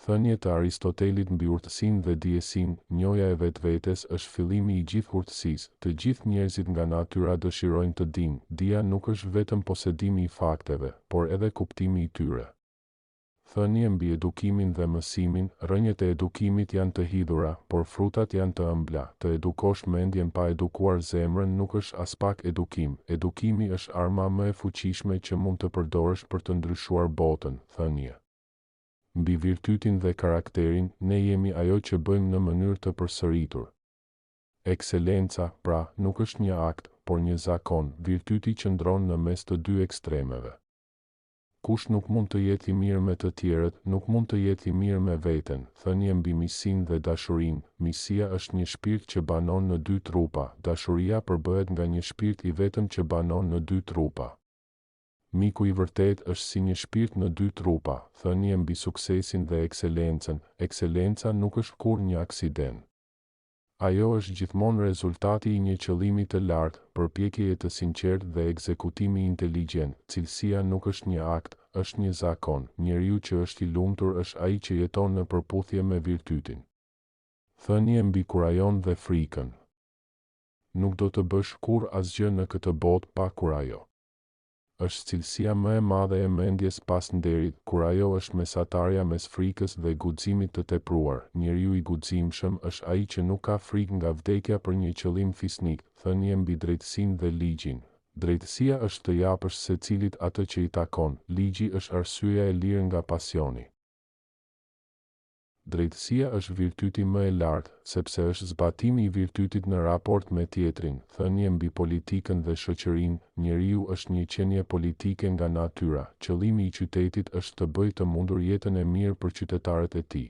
Thënie të Aristotelit mbi urtësinë dhe dijesin, njohja e vetvetes është fillimi i gjithë urtësisë. Të gjithë njerëzit nga natyra dëshirojnë të dinë. Dija nuk është vetëm posedimi i fakteve, por edhe kuptimi i tyre. Thënie mbi edukimin dhe mësimin, rrënjët e edukimit janë të hidhura, por frutat janë të ëmbla. Të edukosh mendjen pa edukuar zemrën nuk është as pak edukim. Edukimi është arma më e fuqishme që mund të përdorësh për të ndryshuar botën, thënie. Mbi virtytin dhe karakterin, ne jemi ajo që bëjmë në mënyrë të përsëritur. Ekselenca, pra, nuk është një akt, por një zakon. Virtyti qëndron në mes të dy ekstremeve. Kush nuk mund të jetë i mirë me të tjerët, nuk mund të jetë i mirë me veten. Thënie mbi miqsinë dhe dashurinë. Miqësia është një shpirt që banon në dy trupa. Dashuria përbëhet nga një shpirt i vetëm që banon në dy trupa. Miku i vërtet është si një shpirt në dy trupa. Thënie mbi suksesin dhe ekselencën. Ekselenca nuk është kurrë një aksident. Ajo është gjithmonë rezultati i një qëllimi të lartë, përpjekjeje të sinqertë dhe ekzekutimi inteligjent. Cilësia nuk është një akt, është një zakon. Njeriu që është i lumtur është ai që jeton në përputhje me virtytin. Thënie mbi kurajon dhe frikën. Nuk do të bësh kurrë asgjë në këtë botë pa kurajo. Është cilësia më e madhe e mendjes pas nderit. Kurajo është mesatarja mes frikës dhe guximit të tepruar. Njeriu i guximshëm është ai që nuk ka frikë nga vdekja për një qëllim fisnik. Thënie mbi drejtësinë dhe ligjin. Drejtësia është të japësh secilit atë që i takon. Ligji është arsyeja e lirë nga pasioni. Drejtësia është virtyti më e lartë, sepse është zbatimi i virtytit në raport me tjetrin. Thënie mbi politikën dhe shoqërinë, njeriu është një qenie politike nga natyra. Qëllimi i qytetit është të bëjë të mundur jetën e mirë për qytetarët e tij.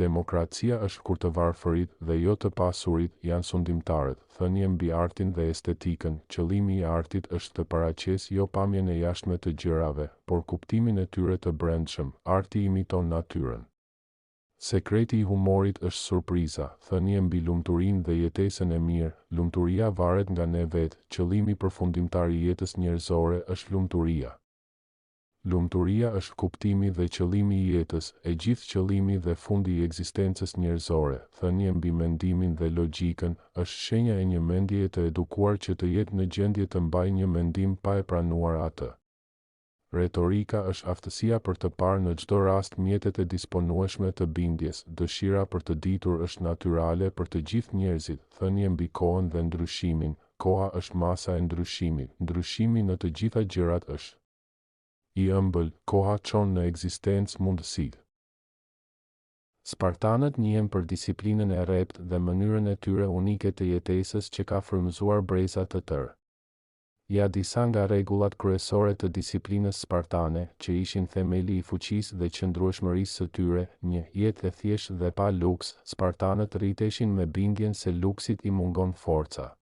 Demokracia është kur të varfërit dhe jo të pasurit janë sundimtarët. Thënie mbi artin dhe estetikën, qëllimi i artit është të paraqesë jo pamjen e jashtme të gjërave, por kuptimin e tyre të brendshëm. Arti imiton natyrën. Sekreti i humorit është surpriza. Thënie mbi lumturinë dhe jetesën e mirë. Lumturia varet nga ne vetë. Qëllimi përfundimtar i jetës njerëzore është lumturia. Lumturia është kuptimi dhe qëllimi i jetës, e gjithë qëllimi dhe fundi i ekzistencës njerëzore. Thënie mbi mendimin dhe logjikën, është shenja e një mendjeje të edukuar që të jetë në gjendje të mbajë një mendim pa e pranuar atë. Retorika është aftësia për të parë në çdo rast mjetet e disponueshme të bindjes. Dëshira për të ditur është natyrale për të gjithë njerëzit. Thënie mbi kohën dhe ndryshimin. Koha është masa e ndryshimit. Ndryshimi në të gjitha gjërat është i ëmbël. Koha çon në ekzistencë mundësitë. Spartanët njihen për disiplinën e rrept dhe mënyrën e tyre unike të jetesës që ka frymëzuar breza të tërë. Ja disa nga rregullat kryesore të disiplinës spartane, që ishin themeli i fuqisë dhe qëndrueshmërisë së tyre. 1. Jetë e thjeshtë dhe pa luks. Spartanët rriteshin me bindjen se luksit i mungon forca.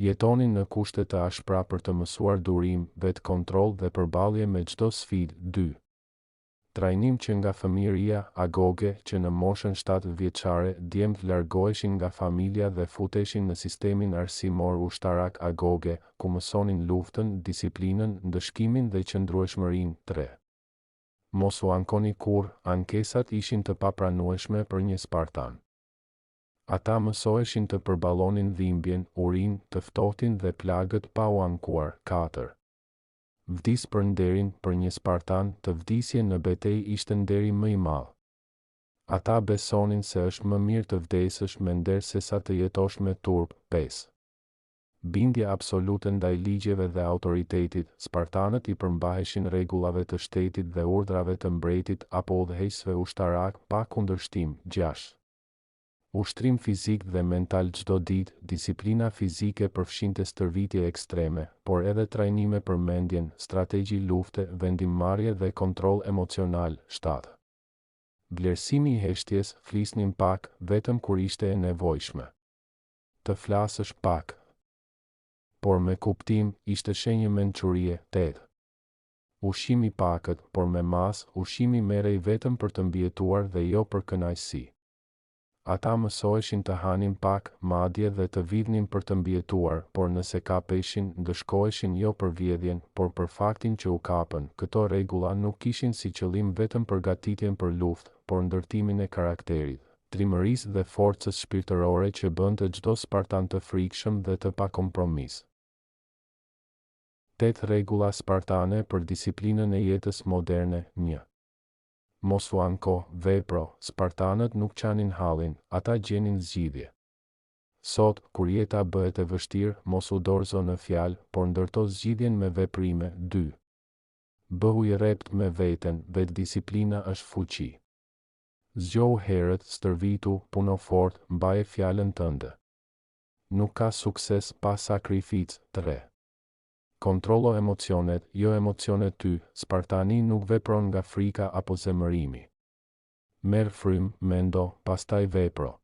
Jetonin në kushte të ashpra për të mësuar durim, vetkontroll dhe përballje me çdo sfidë. 2. Trajnim që nga fëmijëria, agoge, që në moshën 7 vjeçare, djemt largoheshin nga familja dhe futeshin në sistemin arsimor ushtarak agoge, ku mësonin luftën, disiplinën, ndëshkimin dhe qëndrueshmërinë. 3. Mos u ankoni kurrë, ankesat ishin të papranueshme për një spartan. Ata mësoheshin të përballonin dhimbjen, urinë, të ftohtin dhe plagët pa u ankuar. 4. Vdis për nderin. Për një spartan, të vdisje në betejë ishte nderi më i madh. Ata besonin se është më mirë të vdesësh me nder sesa të jetosh me turp. 5. Bindje absolute ndaj ligjeve dhe autoritetit. Spartanët i përmbaheshin rregullave të shtetit dhe urdhrave të mbretit apo udhëheqësve ushtarak pa kundërshtim. 6. Ushtrim fizik dhe mental çdo ditë. Disiplina fizike përfshinte stërvitje ekstreme, por edhe trajnime për mendjen, strategji lufte, vendimmarrje dhe kontroll emocional. 7. Vlerësimi i heshtjes. Flisnin pak, vetëm kur ishte e nevojshme. Të flasësh pak, por me kuptim, ishte shenjë mençurie. 8. Ushqimi pakët, por me mas. Ushqimi merrej vetëm për të mbijetuar dhe jo për kënaqësi. ata mësoheshin të hanin pak, madje dhe të vidhnin për të mbjetuar, por nëse kapeshin, ndëshkoheshin jo për vjedhjen, por për faktin që u kapën. Këto rregulla nuk kishin si qëllim vetëm përgatitjen për luftë, por ndërtimin e karakterit, trimërisë dhe forcës shpirtërore që bënte çdo spartan të frikshëm dhe të pakompromis. 8 rregulla spartane për disiplinën e jetës moderne. 1. Mos u anko, vepro, spartanët nuk qanin hallin, ata gjenin zgjidhje. Sot, kur jeta bëhet e vështirë, mos u dorëzo në fjalë, por ndërto zgjidhjen me veprime. 2. Bëhu i rrept me veten, vetdisiplina është fuqi. Zgjohu herët, stërvitu, puno fort, mbaje fjalën tënde. Nuk ka sukses pa sakrificë. 3. Kontrollo emocionet, jo emocionet ty. Spartani nuk vepron nga frika apo zemërimi. Merr frym, mendo, pastaj vepro.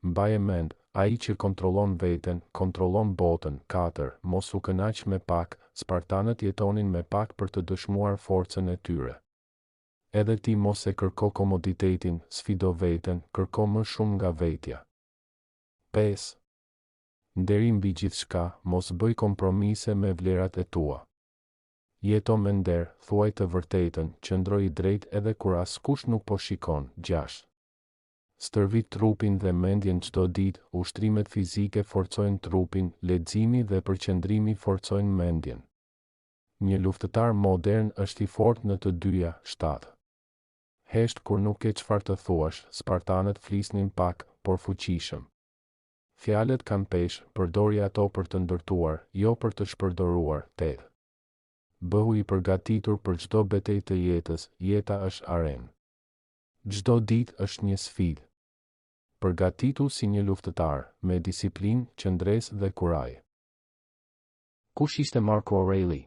Mbaje mend, ai që kontrollon veten, kontrollon botën. 4. Mos u kënaq me pak. Spartanët jetonin me pak për të dëshmuar forcën e tyre. Edhe ti mos e kërko komoditetin, sfido veten, kërko më shumë nga vetja. 5. Nderi mbi gjithçka, mos bëj kompromise me vlerat e tua. Jeto me nder, thuaj të vërtetën, qëndroj i drejt edhe kur askush nuk po shikon. 6. Stërvit trupin dhe mendjen çdo ditë, ushtrimet fizike forcojnë trupin, leximi dhe përqendrimi forcojnë mendjen. Një luftëtar modern është i fortë në të dyja. 7. Hesht kur nuk e çfarë të thuash, spartanët flisnin pak, por fuqishëm. Fjalët kanë peshë, përdori ato për të ndërtuar, jo për të shpërdoruar. 8. Bëhu i përgatitur për çdo betejë të jetës, jeta është arenë. Çdo ditë është një sfidë. Përgatitu si një luftëtar, me disiplinë, qëndresë dhe kuraj. Kush ishte Marco Aureli?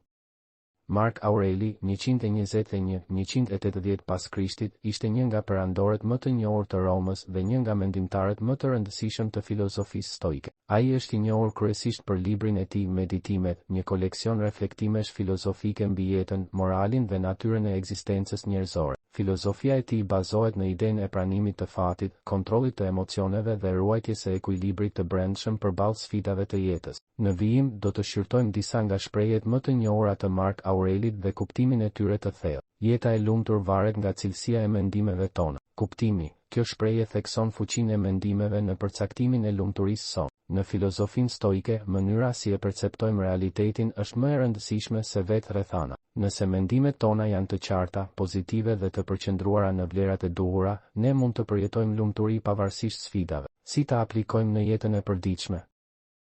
Mark Aureli, 121-180 pas Krishtit, ishte një nga perandorët më të njohur të Romës dhe një nga mendimtarët më të rëndësishëm të filozofisë stoike. Ai është i njohur kryesisht për librin e tij Meditimet, një koleksion reflektimesh filozofike mbi jetën, moralin dhe natyrën e ekzistencës njerëzore. Filozofia e tij bazohet në idenë e pranimit të fatit, kontrollit të emocioneve dhe ruajtjes së ekuilibrit të brendshëm përballë sfidave të jetës. Në vijim, do të shqyrtojmë disa nga shprehjet më të njohura të Mark Aurelit dhe kuptimin e tyre të thellë. Jeta e lumtur varet nga cilësia e mendimeve tona. Kuptimi. Kjo shprehje thekson fuqinë e mendimeve në përcaktimin e lumturisë sonë. Në filozofinë stoike, mënyra si e perceptojmë realitetin është më e rëndësishme se vetë rrethana. Nëse mendimet tona janë të qarta, pozitive dhe të përqendruara në vlerat e duhura, ne mund të përjetojmë lumturi pavarësisht sfidave. Si ta aplikojmë në jetën e përditshme?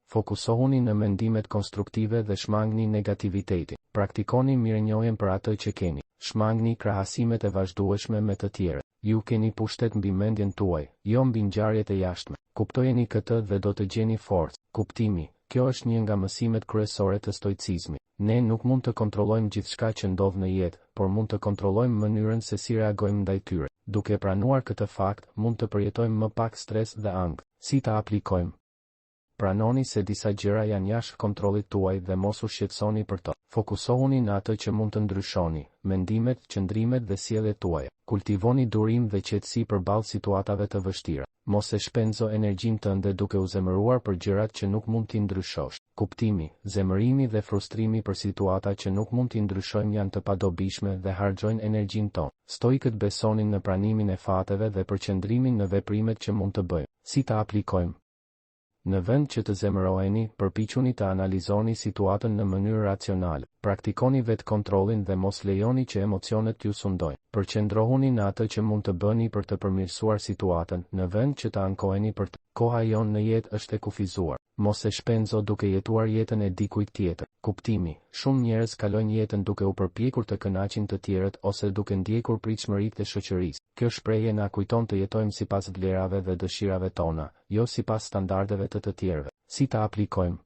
Fokusohuni në mendimet konstruktive dhe shmangni negativitetin. Praktikoni mirënjohjen për atë që keni. Shmangni krahasimet e vazhdueshme me të tjerët. Ju keni pushtet mbi mendjen tuaj, jo mbi ngjarjet e jashtme. Kuptojeni këtë dhe do të gjeni forcë. Kuptimi. Kjo është një nga mësimet kryesore të stoicizmit. Ne nuk mund të kontrollojmë gjithçka që ndodh në jetë, por mund të kontrollojmë mënyrën se si reagojmë ndaj tyre. Duke pranuar këtë fakt, mund të përjetojmë më pak stres dhe ankth. Si ta aplikojmë? Pranoni se disa gjëra janë jashtë kontrollit tuaj dhe mos u shqetësoni për to. Fokusohuni në atë që mund të ndryshoni, mendimet, qëndrimet dhe sjelljet tuaja. Kultivoni durim dhe qetësi përballë situatave të vështira. Mos e shpenzo energjinë tënde duke u zemëruar për gjërat që nuk mund t'i ndryshosh. Kuptimi, zemërimi dhe frustrimi për situata që nuk mund t'i ndryshojmë janë të padobishme dhe harxojnë energjinë tonë. Stoikët besonin në pranimin e fateve dhe përqendrimin në veprimet që mund të bëjmë. Si ta aplikojmë? Në vend që të zemëroheni, përpiquni të analizoni situatën në mënyrë racionale. Praktikoni vetë kontrollin dhe mos lejoni që emocionet t'ju sundojnë. Përqendrohuni në atë që mund të bëni për të përmirësuar situatën, në vend që të ankoheni për të. Koha jonë në jetë është e kufizuar. Mos e shpenzo duke jetuar jetën e dikujt tjetër. Kuptimi. Shumë njerëz kalojnë jetën duke u përpjekur të kënaqin të tjerët ose duke ndjekur pritshmëritë e shoqërisë. Kjo shprehje na kujton të jetojmë sipas vlerave dhe dëshirave tona, jo sipas standardeve të tjerëve. Si ta aplikojmë?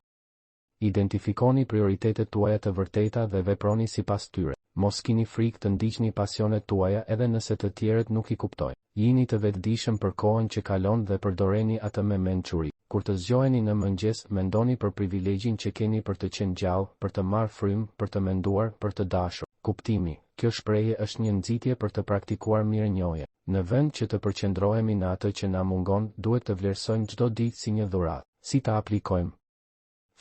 Identifikoni prioritetet tuaja të vërteta dhe veproni sipas tyre. Mos kini frikë të ndiqni pasionet tuaja edhe nëse të tjerët nuk i kuptojnë. Jini të vetëdijshëm për kohën që kalon dhe përdoreni atë me mençuri. Kur të zgjoheni në mëngjes, mendoni për privilegjin që keni për të qenë gjallë, për të marrë frymë, për të menduar, për të dashur. Kuptimi: kjo shprehje është një nxitje për të praktikuar mirënjohje. Në vend që të përqendrohemi në atë që na mungon, duhet të vlerësojmë çdo ditë si një dhuratë. Si ta aplikojmë?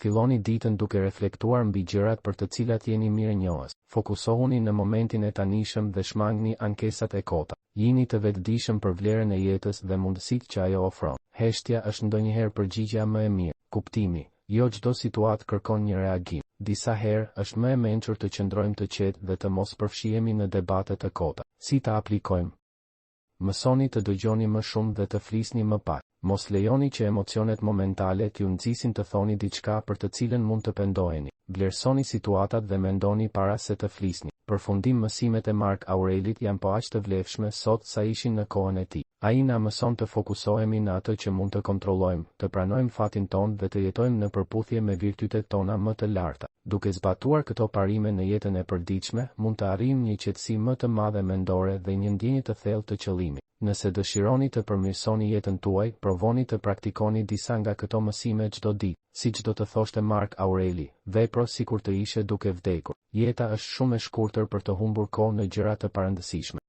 Filloni ditën duke reflektuar mbi gjërat për të cilat jeni mirënjohës. Fokusohuni në momentin e tanishëm dhe shmangni ankesat e kota. Jini të vetëdijshëm për vlerën e jetës dhe mundësitë që ajo ofron. Heshtja është ndonjëherë përgjigjja më e mirë. Kuptimi: jo çdo situatë kërkon një reagim. Disa herë është më e mençur të qëndrojmë të qetë dhe të mos përfshihemi në debate të kota. Si ta aplikojmë? Mësoni të dëgjoni më shumë dhe të flisni më pak. Mos lejoni që emocionet momentale t'ju nxisin të thoni diçka për të cilën mund të pendoheni. Vlerësoni situatat dhe mendoni para se të flisni. Përfundim: mësimet e Mark Aurelit janë po aq të vlefshme sot sa ishin në kohën e tij. Ai na mëson të fokusohemi në atë që mund të kontrollojmë, të pranojmë fatin ton dhe të jetojmë në përputhje me virtytet tona më të larta. Duke zbatuar këto parime në jetën e përditshme, mund të arrijmë një qetësi më të madhe mendore dhe një ndjenjë të thellë të qëllimit. Nëse dëshironi të përmirësoni jetën tuaj, provoni të praktikoni disa nga këto mësime çdo ditë. Siç do të thoshte Mark Aureli, vepro sikur të ishe duke vdekur. Jeta është shumë e shkurtër për të humbur kohë në gjëra të parëndësishme.